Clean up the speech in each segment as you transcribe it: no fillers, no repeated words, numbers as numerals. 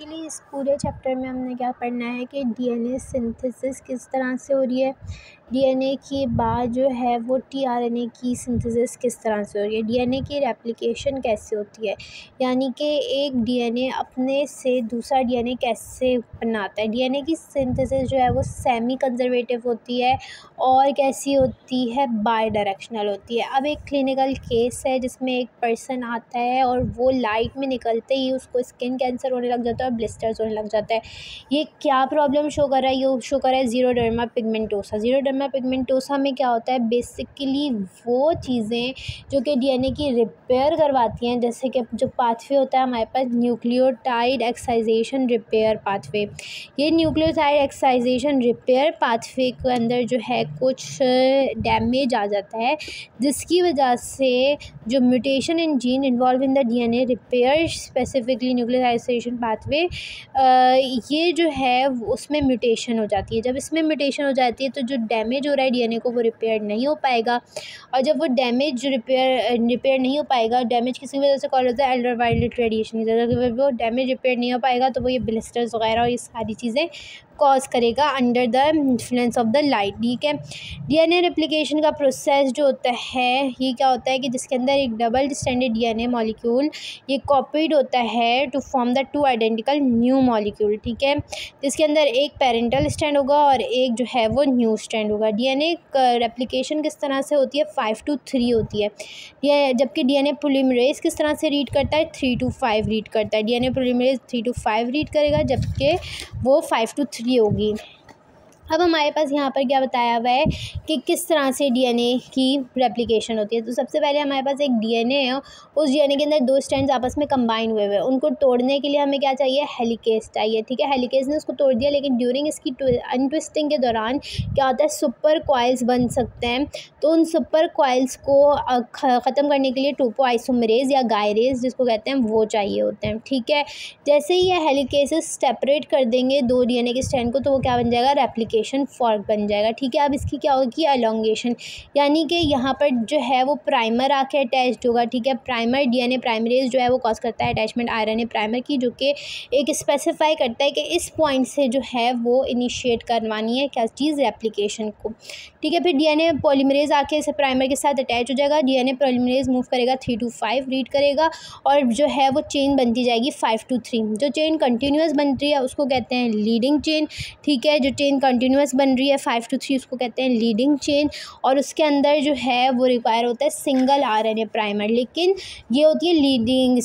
Basically इस पूरे chapter में हमने क्या पढ़ना है कि डीएनए सिंथेसिस किस तरह से हो रही है, डीएनए के बाद जो है वो टीआरएनए की सिंथेसिस किस तरह से हो रही है, डीएनए की रेप्लिकेशन कैसे होती है, यानी कि एक डीएनए अपने से दूसरा डीएनए कैसे बनाता है। डीएनए की सिंथेसिस जो है वो सेमी कंजर्वेटिव होती है और कैसी होती है, बाई डायरेक्शनल होती है। अब एक क्लिनिकल केस है जिसमें एक पर्सन आता है और वो लाइट में निकलते ही उसको स्किन कैंसर होने लग जाता है और ब्लिस्टर्स होने लग जाता है। ये क्या प्रॉब्लम शो कर रहा है, ये शो कर रहा है ज़ीरोडर्मा पिगमेंटोसा। ज़ीरोडर्मा पिगमेंटोसा में क्या होता है, बेसिकली वो चीज़ें जो कि डीएनए की रिपेयर करवाती हैं, जैसे कि जो पाथवे होता है हमारे पास न्यूक्लियोटाइड एक्साइजेशन रिपेयर पाथवे। ये न्यूक्लियोटाइड एक्साइजेशन रिपेयर पाथवे के अंदर जो है कुछ डैमेज आ जाता है, जिसकी वजह से जो mutation in gene involved in the DNA repair specifically nucleotidization pathway, ये जो है उसमें म्यूटेशन हो जाती है। जब इसमें म्यूटेशन हो जाती है तो जो डैमेज हो रहा है डीएनए को वो रिपेयर नहीं हो पाएगा, और जब वो डैमेज रिपेयर नहीं हो पाएगा, डैमेज किसी वजह से कॉल होता है अल्ट्रावायलेट रेडिएशन की वजह से, वो डैमेज रिपेयर नहीं हो पाएगा तो वो ये ब्लिस्टर्स वगैरह और ये सारी चीज़ें कॉज करेगा under the influence of the light. ठीक है, डीएनए रेप्लिकेशन का प्रोसेस जो होता है ये क्या होता है कि जिसके अंदर एक डबल स्ट्रैंडेड डीएनए मॉलिक्यूल ये कॉपीड होता है to form the two identical new molecule. ठीक है, जिसके अंदर एक पेरेंटल स्ट्रैंड होगा और एक जो है वो न्यू स्ट्रैंड होगा। डीएनए रेप्लिकेशन किस तरह से होती है, 5 to 3 होती है, ये जबकि डीएनए पॉलीमरेज किस तरह से रीड करता है, 3 to 5 रीड करता है। डीएनए पॉलीमरेज 3 to 5 रीड करेगा जबकि वो 5 to 3 होगी। अब हमारे पास यहाँ पर क्या बताया हुआ है कि किस तरह से डीएनए की रेप्लिकेशन होती है। तो सबसे पहले हमारे पास एक डीएनए है, उस डीएनए के अंदर दो स्ट्रैंड्स आपस में कंबाइन हुए हुए हैं, उनको तोड़ने के लिए हमें क्या चाहिए, हेलिकेज चाहिए। ठीक है, हेलिकेज ने उसको तोड़ दिया, लेकिन ड्यूरिंग इसकी अनट्विस्टिंग के दौरान क्या होता है, सुपर कॉइल्स बन सकते हैं। तो उन सुपर कॉइल्स को ख़त्म करने के लिए टोपोआइसोमरेज या गायरेज जिसको कहते हैं वो चाहिए होते हैं। ठीक है, जैसे ही ये हेलिकेजेस सेपरेट कर देंगे दो डीएनए के स्ट्रैंड को, तो वो क्या बन जाएगा, रेप्लिकेशन फॉर्क बन जाएगा। ठीक है, अब इसकी क्या होगी, एलोंगेशन, यानी कि यहाँ पर जो है वो प्राइमर आके अटैच्ड होगा। ठीक है, प्राइमर डीएनए प्राइमरेज जो है वो कॉज करता है अटैचमेंट आरएनए प्राइमर की, जो कि एक स्पेसिफाई करता है कि इस पॉइंट से जो है वो इनिशिएट करवानी है क्या चीज़, रेप्लिकेशन को। ठीक है, फिर डीएनए पॉलीमरेज आके इसे प्राइमर के साथ अटैच हो जाएगा, डीएनए पॉलीमरेज मूव करेगा 3 to 5 रीड करेगा, और जो है वो चेन बनती जाएगी 5 to 3। जो चेन कंटिन्यूस बन रही है उसको कहते हैं लीडिंग चेन। ठीक है, जो चेन कंटिन्यूस बन रही है 5 to 3 उसको कहते हैं लीडिंग चेन, और उसके अंदर जो है वो रिक्वायर होता है सिंगल आरएनए प्राइमर, लेकिन ये होती है लीडिंग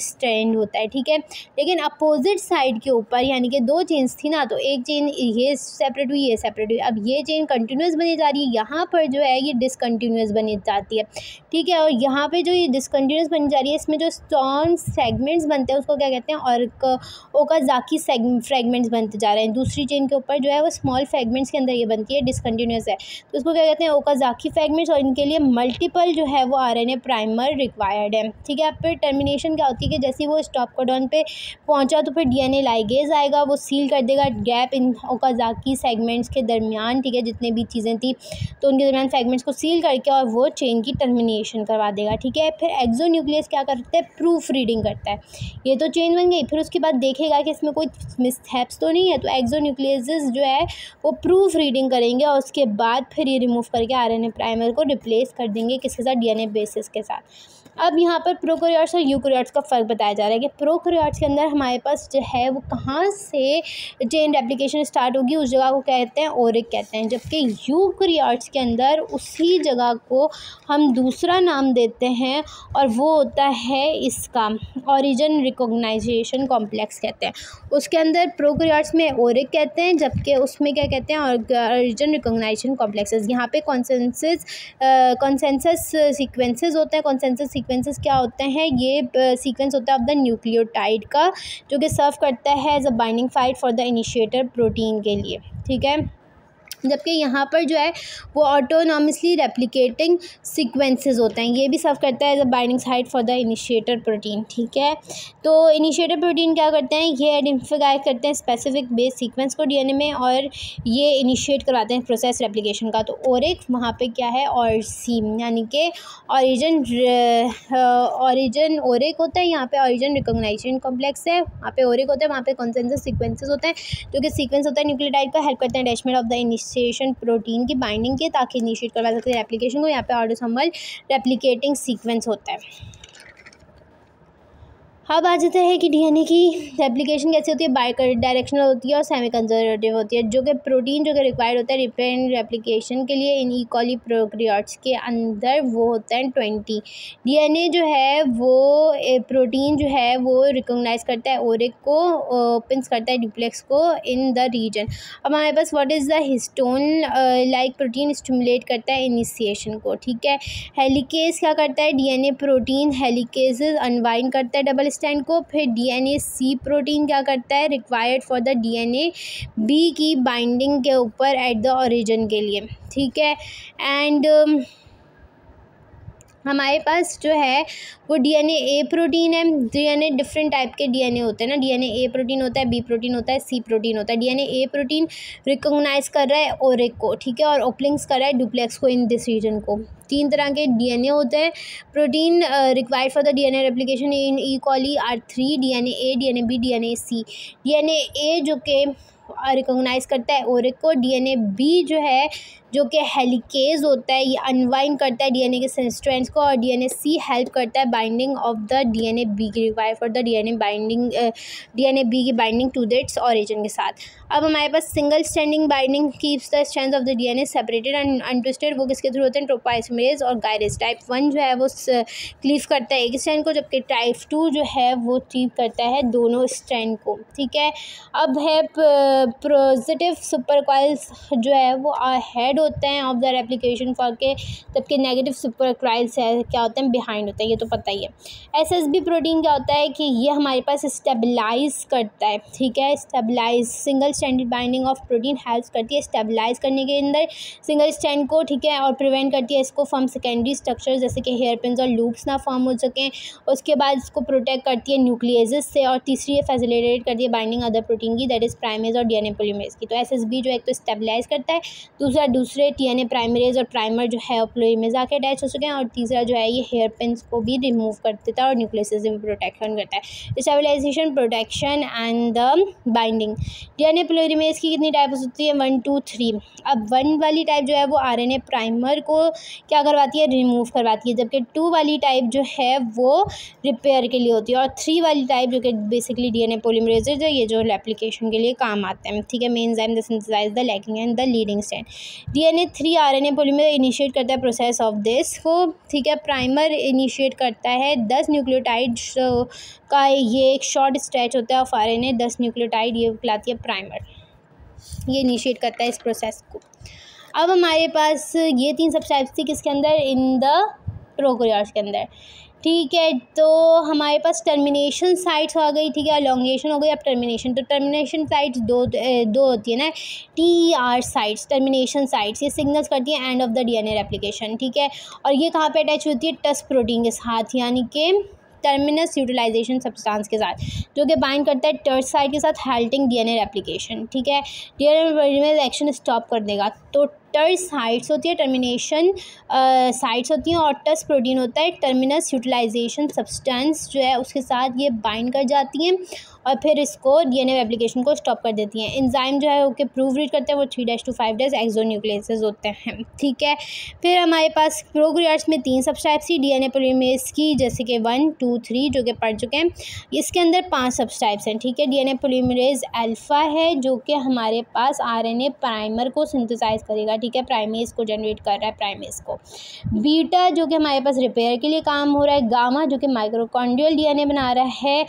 स्ट्रैंड होता है। ठीक है, लेकिन अपोजिट साइड के ऊपर, यानी कि दो चेन्स थी ना, तो एक चेन ये सेपरेट हुई, ये सेपरेट हुई, अब ये चेन कंटिन्यूस बनी जा रही है, यहाँ पर जो है ये डिसकंटिन्यूस बनी जाती है। ठीक है, और यहाँ पे जो ये डिसकंटिन्यूस बनी जा रही है, इसमें जो स्ट्रॉन्ग सेगमेंट्स बनते हैं उसको क्या कहते हैं, और ओकाज़ाकी फ्रेगमेंट्स बनते जा रहे हैं। दूसरी चेन के ऊपर जो है वो स्मॉल फ्रेगमेंट्स के अंदर ये बनती है, डिसकंटिन्यूस है, तो उसको क्या कहते हैं, ओकाज़ाकी फ्रेगमेंट्स, और इनके लिए मल्टीपल जो है वो आरएनए प्राइमर रिक्वायर्ड है। ठीक है, फिर टर्मिनेशन क्या होती है कि जैसे ही वो स्टॉप कोडॉन पे पहुंचा तो फिर डीएनए लाइगेज आएगा, वो सील कर देगा गैप इन ओकाज़ाकी सेगमेंट्स के दरमियान। ठीक है, जितने भी चीज़ें थी तो उनके दरमियान सेगमेंट्स को सील करके और वो चेन की टर्मिनेशन करवा देगा। ठीक है, फिर एक्सोन्यूक्लियस क्या करता है, प्रूफ रीडिंग करता है। ये तो चेन बन गई, फिर उसके बाद देखेगा कि इसमें कोई मिसहैप्स तो नहीं है, तो एक्सोन्यूक्लियस जो है वो प्रूफ रीडिंग करेंगे, और उसके बाद फिर ये रिमूव करके आरएनए प्राइमर को रिप्लेस कर देंगे किसके साथ, डीएनए बेसिस के साथ। अब यहाँ पर प्रोकैरियोट्स और यूकैरियोट्स का फ़र्क बताया जा रहा है कि प्रोकैरियोट्स के अंदर हमारे पास जो है वो कहाँ से चेन रेप्लिकेशन स्टार्ट होगी, उस जगह को कहते हैं ओरिक कहते हैं, जबकि यूकैरियोट्स के अंदर उसी जगह को हम दूसरा नाम देते हैं और वो होता है इसका ओरिजिन रिकॉग्नाइजेशन कॉम्प्लेक्स कहते हैं। उसके अंदर प्रोकैरियोट्स में ओरिक कहते हैं, जबकि उसमें क्या कहते हैं, ओरिजिन रिकॉग्नाइजेशन कॉम्प्लेक्सेस। यहाँ पे कॉन्सेंसस सीक्वेंसेस होते हैं। कॉन्सेंसस सीक्वेंसेस क्या होते हैं, ये सीक्वेंस होता है ऑफ द न्यूक्लियोटाइड का, जो कि सर्व करता है as a binding site for the initiator protein के लिए। ठीक है, जबकि यहाँ पर जो है वो ऑटोनॉमसली रेप्लिकेटिंग सीक्वेंसेस होते हैं। ये भी सर्व करता है as a binding site for the initiator protein, ठीक है। तो इनिशिएटर प्रोटीन क्या करते हैं, ये आइडेंटिफाई करते हैं स्पेसिफिक बेस सीक्वेंस को डीएनए में और ये इनिशिएट करवाते हैं प्रोसेस रेप्लिकेशन का। तो ओरिक वहाँ पे क्या है, ऑर्सीम, यानी कि ऑरिजिन ओरिक होता है, यहाँ पे ऑरिजिन रिकॉग्नाइजेशन कॉम्प्लेक्स है, वहाँ पे ओरिक होता है, वहाँ पे कंसेंसस सीक्वेंसेस होते हैं जो कि सीक्वेंस होता है न्यूक्लियोटाइड का, हेल्प करते हैं attachment of the initiation protein की बाइंडिंग के, ताकि इनिशिएट करवा सकते हैं रेप्लिकेशन को। यहाँ पे ऑटोसोमल रेप्लिकेटिंग सीक्वेंस होता है। अब आ जाता है कि डीएनए की रेप्लिकेशन कैसे होती है, बाई डायरेक्शनल होती है और सेमी कंजर्वेटिव होती है। जो कि प्रोटीन जो कि रिक्वायर्ड होता है रिपेयर रेप्लिकेशन के लिए इन इकोली प्रोकैरियोट्स के अंदर वो होता है 20। डीएनए जो है वो प्रोटीन जो है वो रिकॉग्नाइज करता है ओरिक को, ओपन्स करता है डुप्लेक्स को इन द रीजन। अब हमारे पास what is the histone like protein stimulate करता है इनिशिएशन को, ठीक है। हेलिकेज क्या करता है, डीएनए प्रोटीन हेलिकेजेस अनवाइंड करता है डबल स्टैंड को। फिर डीएनए सी प्रोटीन क्या करता है, required for the DNA B की बाइंडिंग के ऊपर एट द ओरिजिन के लिए, ठीक है। एंड हमारे पास जो है वो डीएनए ए प्रोटीन है। डीएनए डिफरेंट टाइप के डीएनए होते हैं ना, डीएनए ए प्रोटीन होता है, बी प्रोटीन होता है, सी प्रोटीन होता है। डीएनए ए प्रोटीन रिकॉग्नाइज कर रहा है ओरिक को, ठीक है, और ओपलिंग्स कर रहा है डुप्लेक्स को इन दिस रीजन को। 3 तरह के डीएनए होते हैं। Protein required for the DNA replication in E coli R 3, DNA A, DNA B, DNA C. DNA A जो कि रिकॉग्नाइज करता है ओरिक को, डीएनए बी जो है जो कि हेलिकेज होता है, ये अनवाइंड करता है डीएनए के स्ट्रैंड्स को, और डीएनए सी हेल्प करता है binding of the DNA B की, require for the DNA binding, DNA B की बाइंडिंग टू इट्स ऑरिजिन के साथ। अब हमारे पास single standing binding keeps the strands of the DNA separated and untwisted. वो किसके थ्रू होते हैं, ट्रोपोआइसोमेरेज और गायरेज। टाइप 1 जो है वो क्लीव करता है एक स्ट्रैंड को, जबकि टाइप 2 जो है वो क्लीव करता है दोनों स्ट्रैंड को, ठीक है। अब है पॉजिटिव सुपरकॉइल्स जो है वो हेड होते हैं ऑफ द रेप्लिकेशन फॉर के, जबकि नेगेटिव सुपरकॉइल्स क्या होते हैं, बिहाइंड होते हैं, ये तो पता ही है। एसएसबी प्रोटीन क्या होता है कि ये हमारे पास स्टेबलाइज करता है, ठीक है, stabilise single standard binding of protein help करती है स्टेबलाइज करने के अंदर सिंगल स्टैंड को, ठीक है, और प्रिवेंट करती है इसको फ्रॉम सेकेंडरी स्ट्रक्चर्स जैसे कि हेयर पिन्स और लूप्स ना फॉर्म हो सकें। उसके बाद इसको प्रोटेक्ट करती है न्यूक्लियेजेस से, और तीसरी ये फैसिलिटेट करती है बाइंडिंग अदर प्रोटीन की, दैट इज प्राइमेज और डीएनए पॉलीमरेज की। तो एसएसबी जो है एक तो स्टेबलाइज करता है, दूसरे टीएनए प्राइमरेज और प्राइमर जो है पॉलीमरेज आके अटैच हो सके हैं, और तीसरा जो है ये हेयर पिन्स को भी रिमूव कर देता है और न्यूक्लियस से भी प्रोटेक्शन करता है। Stabilisation, protection and the binding. DNA polymerase की कितनी टाइप हो सकती है, 1 2 3। अब 1 वाली टाइप जो है वो आरएनए प्राइमर को क्या करवाती है, रिमूव करवाती है, जबकि 2 वाली टाइप जो है वो रिपेयर के लिए होती है, और 3 वाली टाइप जो कि बेसिकली डीएनए पॉलीमरेज है, ये जो रेप्लिकेशन के लिए काम आते हैं, ठीक है। Main enzyme the synthesise the lagging and the leading strand. DNA 3 RNA polymerase initiate करता है प्रोसेस ऑफ दिस को, ठीक है। प्राइमर इनिशिएट करता है 10 न्यूक्लियोटाइड्स का ये एक शॉर्ट स्ट्रेच होता है ऑफ आरएनए, 10 न्यूक्लियोटाइड ये कहलाती है प्राइमर, ये इनिशिएट करता है इस प्रोसेस को। अब हमारे पास ये 3 सबटाइप्स थी किसके अंदर, इन द प्रोकैरियोट्स के अंदर, ठीक है। तो हमारे पास टर्मिनेशन साइट्स आ गई, ठीक है, एलोंगेशन हो गई, अब टर्मिनेशन। तो टर्मिनेशन साइट्स दो होती है ना, TER साइट्स, टर्मिनेशन साइट्स, ये सिग्नल्स करती है end of the DNA replication, ठीक है। और ये कहाँ पे अटैच होती है, टस प्रोटीन के साथ, यानी कि टर्मिनस यूटिलाइजेशन सब्सटेंस के साथ, जो कि बाइंड करता है टर्स साइट के साथ, हेल्पिंग डीएनए रेप्लिकेशन, ठीक है। डीएनए एक्शन स्टॉप कर देगा। तो टर्स साइट्स होती है, टर्मिनेशन साइट्स होती हैं, और टस प्रोटीन होता है टर्मिनस यूटिलाइजेशन सब्सटेंस जो है उसके साथ ये बाइंड कर जाती हैं और फिर इसको डीएनए रेप्लिकेशन को स्टॉप कर देती हैं। एंजाइम जो है ओके प्रूव रीड करते हैं, वो 3' to 5' एक्सोन्यूक्लियसेस होते हैं, ठीक है। फिर हमारे पास प्रोकैरियोट्स में 3 सबटाइप्स थी डीएनए पॉलीमरेज की, जैसे कि 1 2 3 जो कि पढ़ चुके हैं। इसके अंदर 5 सबटाइप्स हैं, ठीक है। डीएनए पॉलीमरेज अल्फा है जो कि हमारे पास आरएनए प्राइमर को सिंथेसाइज करेगा, ठीक है, प्राइमेज को जनरेट कर रहा है, प्राइमेज को। बीटा जो कि हमारे पास रिपेयर के लिए काम हो रहा है, गामा जो कि माइक्रोकॉन्ड्रियल डीएनए बना रहा है,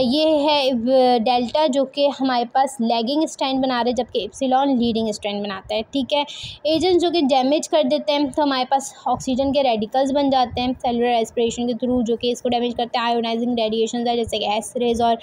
ये है डेल्टा जो कि हमारे पास लैगिंग स्ट्रैंड बना रहा है, जबकि एप्सिलॉन लीडिंग स्ट्रैंड बनाता है, ठीक है। एजेंट जो कि डैमेज कर देते हैं, तो हमारे पास ऑक्सीजन के रेडिकल्स बन जाते हैं सेलुलर रेस्पिरेशन के थ्रू, जो कि इसको डैमेज करते हैं। आयोनाइजिंग रेडिएशन है जैसे कि एस रेज और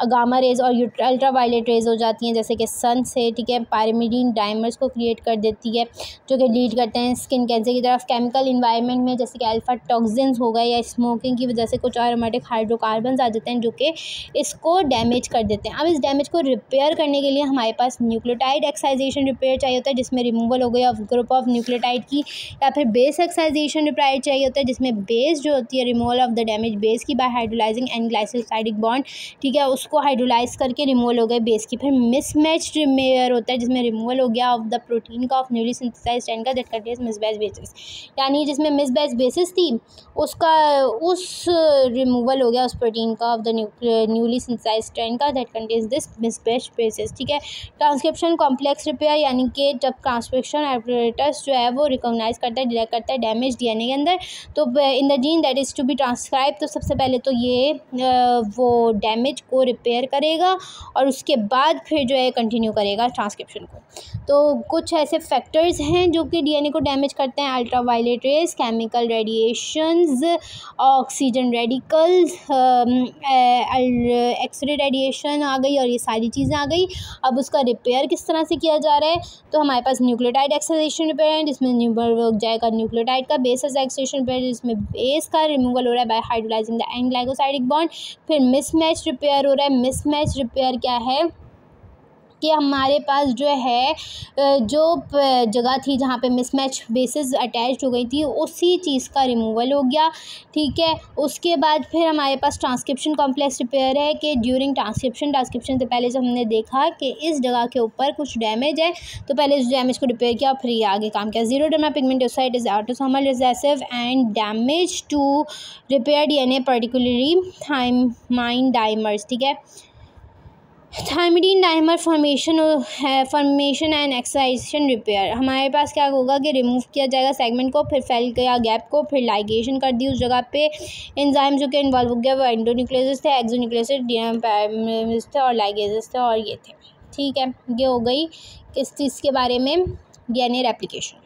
गामा रेज, और अल्ट्रावायलेट रेज हो जाती हैं जैसे कि सन से, ठीक है। पायरिमिडीन डाइमर्स को क्रिएट कर देती है जो कि लीड करते हैं स्किन कैंसर की तरफ। केमिकल इन्वायरमेंट में जैसे कि अल्फा टॉक्सिन्स हो गए या स्मोकिंग की वजह से कुछ एरोमेटिक हाइड्रोकार्बन्स आ जाते हैं जो कि इसको डैमेज कर देते हैं। अब इस डैमेज को रिपेयर करने के लिए हमारे पास न्यूक्लियोटाइड एक्साइजेशन रिपेयर चाहिए होता है, जिसमें रिमूवल हो गया ग्रुप ऑफ न्यूक्लियोटाइड की, या फिर बेस एक्साइजेशन रिपेयर चाहिए होता है, जिसमें बेस जो होती है removal of the damage base की by hydrolysing and glycosidic bond, ठीक है, उसको हाइड्रोलाइज करके रिमूवल हो गए बेस की। फिर मिसमैच्ड रिपेयर होता है जिसमें रिमूवल हो गया ऑफ द प्रोटीन का ऑफ न्यूली सिंथेसाइज्ड स्ट्रैंड का दैट कंटेन्स मिसमैच बेसिस, यानी जिसमें मिसमैच बेसिस थी उसका उस रिमूवल हो गया उस प्रोटीन का of the newly synthesised strand का that contains this mismatch basis, ठीक है। ट्रांसक्रिप्शन कॉम्प्लेक्स रिपेयर, यानी कि जब ट्रांसक्रिप्शन एपरेटस जो है वो रिकॉग्नाइज करता है, डिटेक्ट करता है डैमेज डीएनए के अंदर, तो in the gene that is to be transcribe, तो सबसे पहले तो ये वो डैमेज को रिपेयर करेगा और उसके बाद फिर जो है कंटिन्यू करेगा ट्रांसक्रिप्शन को। तो कुछ ऐसे फैक्टर्स हैं जो कि डीएनए को डैमेज करते हैं, ultraviolet rays, chemical radiations, oxygen radicals, X-ray radiation आ गई, और ये सारी चीज़ें आ गई। अब उसका रिपेयर किस तरह से किया जा रहा है, तो हमारे पास न्यूक्लियोटाइड एक्साइजेशन रिपेयर है जिसमें रिमूवल हो जाएगा न्यूक्लियोटाइड का, बेस एक्साइजेशन रिपेयर जिसमें बेस का रिमूवल हो रहा है by hydrolysing the and glycosidic bond. फिर मिसमैच रिपेयर हो रहा है। मिसमैच रिपेयर क्या है कि हमारे पास जो है जो जगह थी जहाँ पे मिसमैच बेसिस अटैच्ड हो गई थी उसी चीज़ का रिमूवल हो गया, ठीक है। उसके बाद फिर हमारे पास ट्रांसक्रिप्शन कॉम्प्लेक्स रिपेयर है कि ड्यूरिंग ट्रांसक्रिप्शन से पहले जब हमने देखा कि इस जगह के ऊपर कुछ डैमेज है तो पहले इस डैमेज को रिपेयर किया, फिर ये आगे काम किया। Xeroderma pigmentocyte is autosomal recessive and damage to repair DNA particularly thymine dimers, ठीक है। Thymidine dimer formation and excision repair, हमारे पास क्या होगा कि रिमूव किया जाएगा सेगमेंट को, फिर फैल गया गैप को, फिर लाइगेशन कर दी उस जगह पे। एंजाइम जो कि इन्वॉल्व हो गया वो एंडोन्यूक्लियोसिस थे, एक्सोन्यूक्लियोसिस, डीएनए थे और लाइगेजेस थे, और ये थे, ठीक है। ये हो गई किस चीज़ के बारे में, डीएनए रेप्लिकेशन।